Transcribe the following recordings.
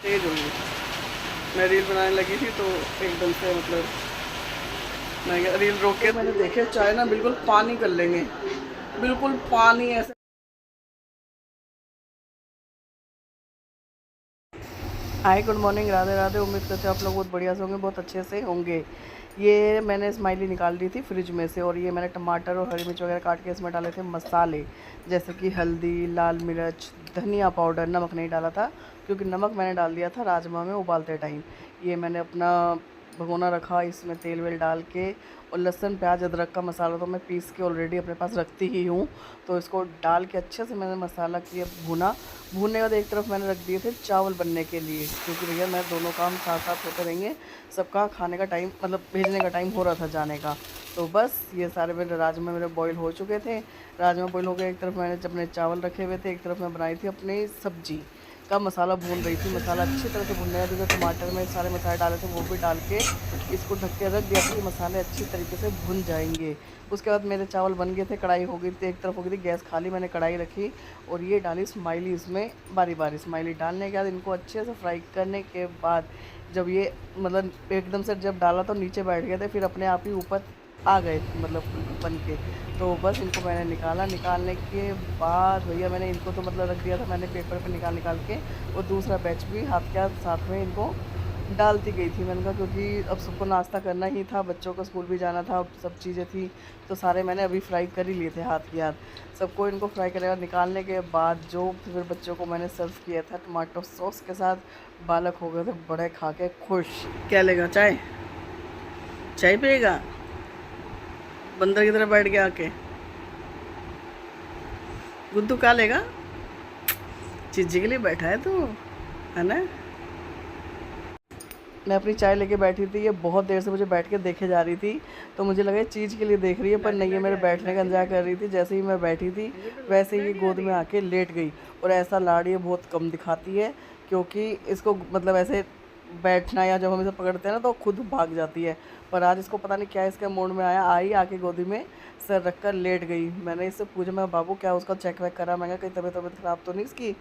तेज हो गई। मैं रील बनाने लगी थी तो एकदम से मैं रील रोक के मैंने देखे चाय ना बिल्कुल पानी कर लेंगे, बिल्कुल पानी ऐसे। Hi good morning, Radhe Radhe. उम्मीद करते हैं आप लोग बहुत बढ़िया से होंगे, बहुत अच्छे से होंगे। ये मैंने स्माइली निकाल ली थी फ्रिज में से और ये मैंने टमाटर और हरी मिर्च वगैरह काट के इसमें डाले थे मसाले, जैसे कि हल्दी, लाल मिर्च, धनिया पाउडर। नमक नहीं डाला था क्योंकि नमक मैंने डाल दिया था राजमा में उबालते टाइम। ये मैंने अपना भगोना रखा, इसमें तेल वेल डाल के, और लहसुन प्याज अदरक का मसाला तो मैं पीस के ऑलरेडी अपने पास रखती ही हूँ। तो इसको डाल के अच्छे से मैंने मसाला किया भुना। भूनने के बाद एक तरफ मैंने रख दिए थे चावल बनने के लिए, क्योंकि भैया मैं दोनों काम साथ साथ होते रहेंगे। सबका खाने का टाइम भेजने का टाइम हो रहा था जाने का। तो बस ये सारे मेरे राजमा मेरे बॉईल हो चुके थे। राजमा बॉईल हो गए, एक तरफ मैंने अपने चावल रखे हुए थे, एक तरफ मैं बनाई थी अपनी सब्जी का मसाला भून रही थी। मसाला अच्छी तरह से भूनने के बाद टमाटर में सारे मसाले डाले थे वो भी डाल के इसको ढक के रख दिया था कि मसाले अच्छी तरीके से भुन जाएंगे। उसके बाद मेरे चावल बन गए थे, कढ़ाई हो गई थी, एक तरफ हो गई थी गैस खाली, मैंने कढ़ाई रखी और ये डाली स्माइली इसमें बारी बारी। स्माइली डालने के बाद इनको अच्छे से फ्राई करने के बाद जब ये एकदम से जब डाला तो नीचे बैठ गए थे, फिर अपने आप ही ऊपर आ गए बन के। तो बस इनको मैंने निकाला। निकालने के बाद भैया मैंने इनको तो रख दिया था मैंने पेपर पे निकाल निकाल के, और दूसरा बैच भी हाथ के हाथ साथ में इनको डालती गई थी। मैंने कहा क्योंकि अब सबको नाश्ता करना ही था, बच्चों को स्कूल भी जाना था, सब चीज़ें थी, तो सारे मैंने अभी फ्राई कर ही लिए थे हाथ के हाथ। सबको इनको फ्राई करेगा। निकालने के बाद जो फिर बच्चों को मैंने सर्व किया था टमाटो सॉस के साथ, बालक हो गए थे बड़े खा के खुश। क्या लेगा? चाय? चाय पिएगा? बंदर की तरह बैठ गया आके। गुद्दू क्या लेगा? चीज़ी के लिए बैठा है तू, है ना? मैं अपनी चाय लेके बैठी थी, ये बहुत देर से मुझे बैठ के देखे जा रही थी, तो मुझे लगा चीज़ के लिए देख रही है, पर नहीं, है मेरे बैठने का इंतजार कर रही थी। जैसे ही मैं बैठी थी वैसे ही गोद में आके लेट गई। और ऐसा लाड़ ये बहुत कम दिखाती है, क्योंकि इसको ऐसे बैठना या जब हम इसे पकड़ते हैं ना तो खुद भाग जाती है। पर आज इसको पता नहीं क्या इसके मूड में आया, आई आके गोदी में सर रख कर लेट गई। मैंने इससे पूछा, मैं बाबू क्या उसका चेक वेक करा? मैं कहा कहीं तबीयत ख़राब तो नहीं इसकी?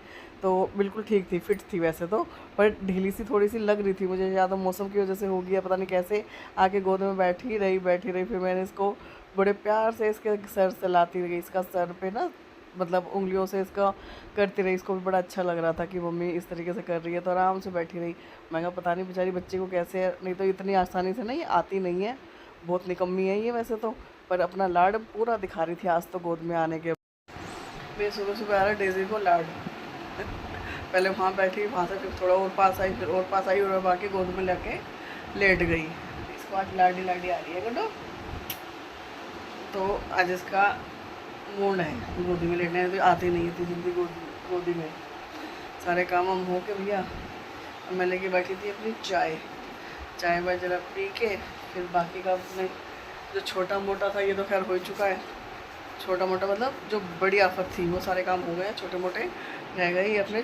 तो बिल्कुल ठीक थी, फिट थी वैसे तो, पर ढीली सी थोड़ी सी लग रही थी मुझे, या तो मौसम की वजह से हो गया पता नहीं कैसे। आके गोद में बैठी रही। फिर मैंने इसको बड़े प्यार से इसके सर से लाती रही, इसका सर पे ना उंगलियों से इसका करती रही। इसको भी बड़ा अच्छा लग रहा था कि मम्मी इस तरीके से कर रही है, तो आराम से बैठी रही। मैं कहा पता नहीं बेचारी बच्चे को कैसे है, नहीं तो इतनी आसानी से नहीं आती नहीं है, बहुत निकम्मी है ये वैसे तो, पर अपना लाड पूरा दिखा रही थी आज तो गोद में आने के। मैं सुबह सुबह आ रहा डेजी को लाड पहले वहाँ बैठी, वहाँ से फिर थोड़ा और पास आई, फिर और पास आई, और बाकी गोद में लेके लेट गई। इसको आज लाडी लाडी आ रही है गुड्डो। तो आज इसका मूड है गोदी में लेटने, तो आती नहीं थी जल्दी गोदी में। सारे काम हम हो के भैया मैं लेके बैठी थी अपनी चाय वाय जरा पी के, फिर बाकी का अपने जो छोटा मोटा था ये तो खैर हो ही चुका है। छोटा मोटा जो बड़ी आफत थी वो सारे काम हो गए, छोटे मोटे रह गए, ये अपने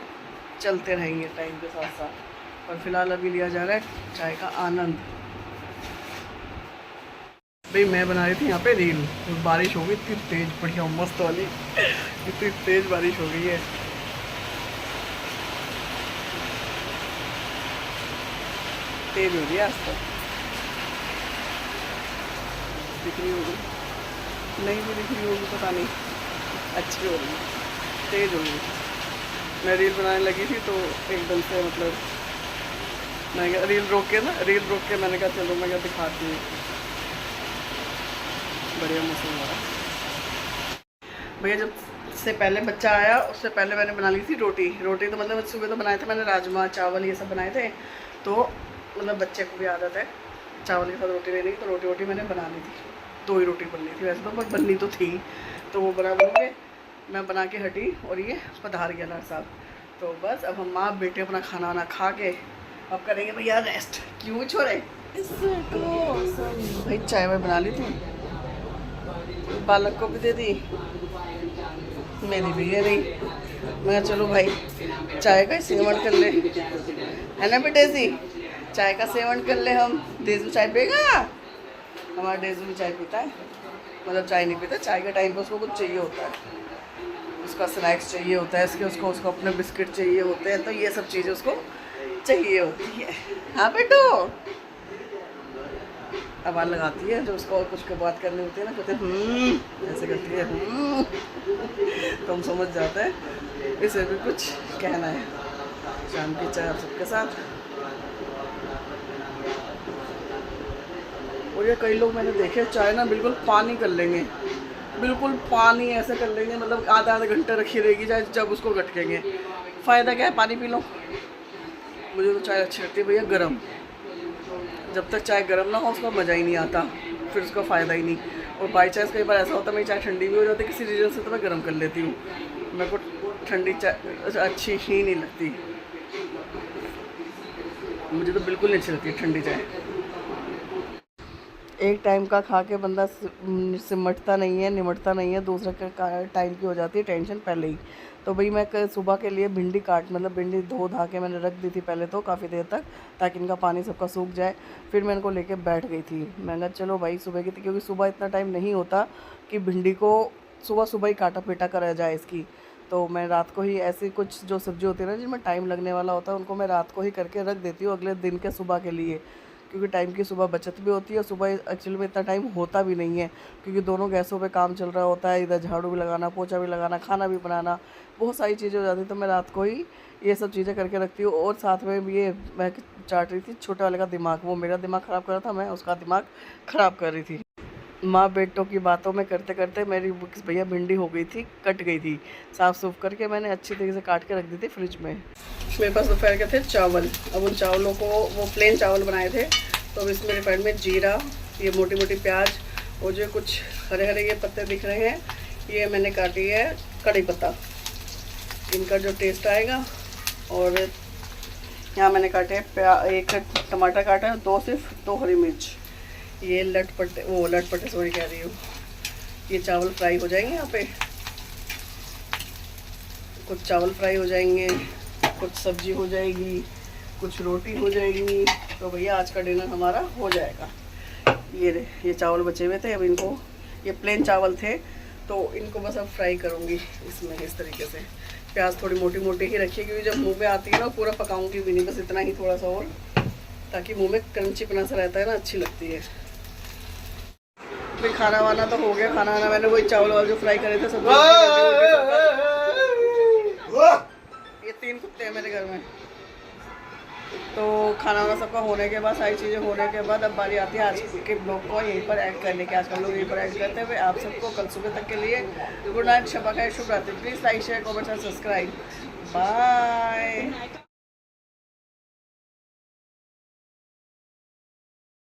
चलते रहेंगे टाइम के साथ साथ। और फिलहाल अभी लिया जा रहा है चाय का आनंद। भाई मैं बना रही थी यहाँ पे रील, और बारिश हो गई इतनी तेज़, बढ़िया मस्त वाली इतनी तेज़ बारिश हो गई है। तेज़ हो रही है आज तक, दिख रही होगी, नहीं भी दिख रही होगी पता नहीं, अच्छी हो रही है, तेज़ हो गई। मैं रील बनाने लगी थी तो एकदम से मैं रील रोक के मैंने कहा चलो मैं दिखाती हूँ। बढ़िया मौसम हो रहा भैया। जब से पहले बच्चा आया उससे पहले मैंने बना ली थी रोटी तो सुबह तो बनाए थे मैंने राजमा चावल ये सब बनाए थे। तो बच्चे को भी आदत है चावल के साथ रोटी लेने की, तो रोटी मैंने बना ली थी। 2 ही रोटी बननी थी वैसे तो, पर बननी तो थी, तो वो बना के मैं बना के हटी और ये पधार गया लाड साहब। तो बस अब हम माँ बेटे अपना खाना वाना खा के अब करेंगे भैया रेस्ट। क्यों छोड़े भाई, चाय वाय बना ली थी, बालक को भी दे दी, मेरी भी है रही। मैं चलो भाई चाय का सेवन कर ले, है ना बेटे जी? चाय का सेवन कर ले हम। डेजू चाय पिएगा? हमारा डेजू भी चाय पीता है, चाय नहीं पीता, चाय के टाइम पे उसको कुछ चाहिए होता है, उसका स्नैक्स चाहिए होता है, उसको अपने बिस्किट चाहिए होते हैं, तो ये सब चीज़ें उसको चाहिए होती है। हाँ बेटो, आवाज़ लगाती है जो उसको कुछ को बात करनी होती है ना, कहते हैं ऐसे करती है तो हम समझ जाते हैं इसे भी कुछ कहना है। शाम की चाय आप सबके साथ। और ये कई लोग मैंने देखे चाय ना बिल्कुल पानी कर लेंगे, बिल्कुल पानी ऐसे कर लेंगे, मतलब आधा आधा घंटा रखी रहेगी चाय, जब उसको गटकेंगे। फ़ायदा क्या है, पानी पी लो। मुझे तो चाय अच्छी लगती है भैया गरम। जब तक चाय गर्म ना हो उसका मज़ा ही नहीं आता, फिर उसका फ़ायदा ही नहीं। और बाई चांस कई बार ऐसा होता है मेरी चाय ठंडी भी हो जाती है किसी रीज़न से, तो मैं गर्म कर लेती हूँ। मेरे को ठंडी चाय अच्छी ही नहीं लगती, मुझे तो बिल्कुल नहीं अच्छी लगती ठंडी चाय। एक टाइम का खा के बंदा सिमटता नहीं है, निमटता नहीं है, दूसरे के टाइम की हो जाती है टेंशन पहले ही। तो भाई मैं सुबह के लिए भिंडी भिंडी धो धा के मैंने रख दी थी पहले तो काफ़ी देर तक, ताकि इनका पानी सबका सूख जाए। फिर मैं इनको लेके बैठ गई थी। मैं कहा चलो भाई सुबह की थी, क्योंकि सुबह इतना टाइम नहीं होता कि भिंडी को सुबह सुबह ही काटा पीटा करा जाए इसकी। तो मैं रात को ही ऐसी कुछ जो सब्ज़ी होती है ना जिनमें टाइम लगने वाला होता है, उनको मैं रात को ही करके रख देती हूँ अगले दिन के सुबह के लिए, क्योंकि टाइम की सुबह बचत भी होती है। सुबह एक्चुअली में इतना टाइम होता भी नहीं है, क्योंकि दोनों गैसों पे काम चल रहा होता है, इधर झाड़ू भी लगाना, पोछा भी लगाना, खाना भी बनाना, बहुत सारी चीज़ें हो जाती हैं। तो मैं रात को ही ये सब चीज़ें करके रखती हूँ। और साथ में ये मैं चाट रही थी छोटे वाले का दिमाग, वो मेरा दिमाग ख़राब कर रहा था, मैं उसका दिमाग ख़राब कर रही थी। माँ बेटों की बातों में करते करते मेरी भैया भिंडी हो गई थी, कट गई थी। साफ़ सूफ करके मैंने अच्छी तरीके से काट के रख दी थी फ्रिज में। मेरे पास दोपहर के थे चावल, अब उन चावलों को वो प्लेन चावल बनाए थे, तो अब इसमें रिफाइंड में जीरा, ये मोटी मोटी प्याज और जो कुछ हरे हरे ये पत्ते दिख रहे हैं, ये मैंने काटी है कड़ी पत्ता, इनका जो टेस्ट आएगा। और यहाँ मैंने काटे एक टमाटर काटा है, दो हरी मिर्च, ये लटपटे सॉरी कह रही हूँ। ये चावल फ्राई हो जाएंगे, यहाँ पे कुछ चावल फ्राई हो जाएंगे, कुछ सब्जी हो जाएगी, कुछ रोटी हो जाएगी। तो भैया आज का डिनर हमारा हो जाएगा। ये चावल बचे हुए थे, अब इनको, ये प्लेन चावल थे तो इनको बस अब फ्राई करूँगी इसमें इस तरीके से। प्याज थोड़ी मोटी मोटी ही रखिए, क्योंकि जब मुंह में आती है ना पूरा पकाऊंगी भी नहीं, बस इतना ही थोड़ा सा, और ताकि मुंह में क्रंची पना सा रहता है ना, अच्छी लगती है। फिर खाना वाना तो हो गया, खाना वाना मैंने वही चावल वाल जो फ्राई करे थे सब। ये 3 कुत्ते हैं मेरे घर में। तो खाना वाना सबका होने के बाद, सारी चीज़ें होने के बाद अब बारी आती है आज के ब्लॉग को यहीं पर ऐड करने की। आज का लोग यहीं पर ऐड करते हुए आप सबको कल सुबह तक के लिए गुड नाइट, शब ख़ैर, शुभ रात्रि। प्लीज़ लाइक शेयर कमेंट और सब्सक्राइब। बाय।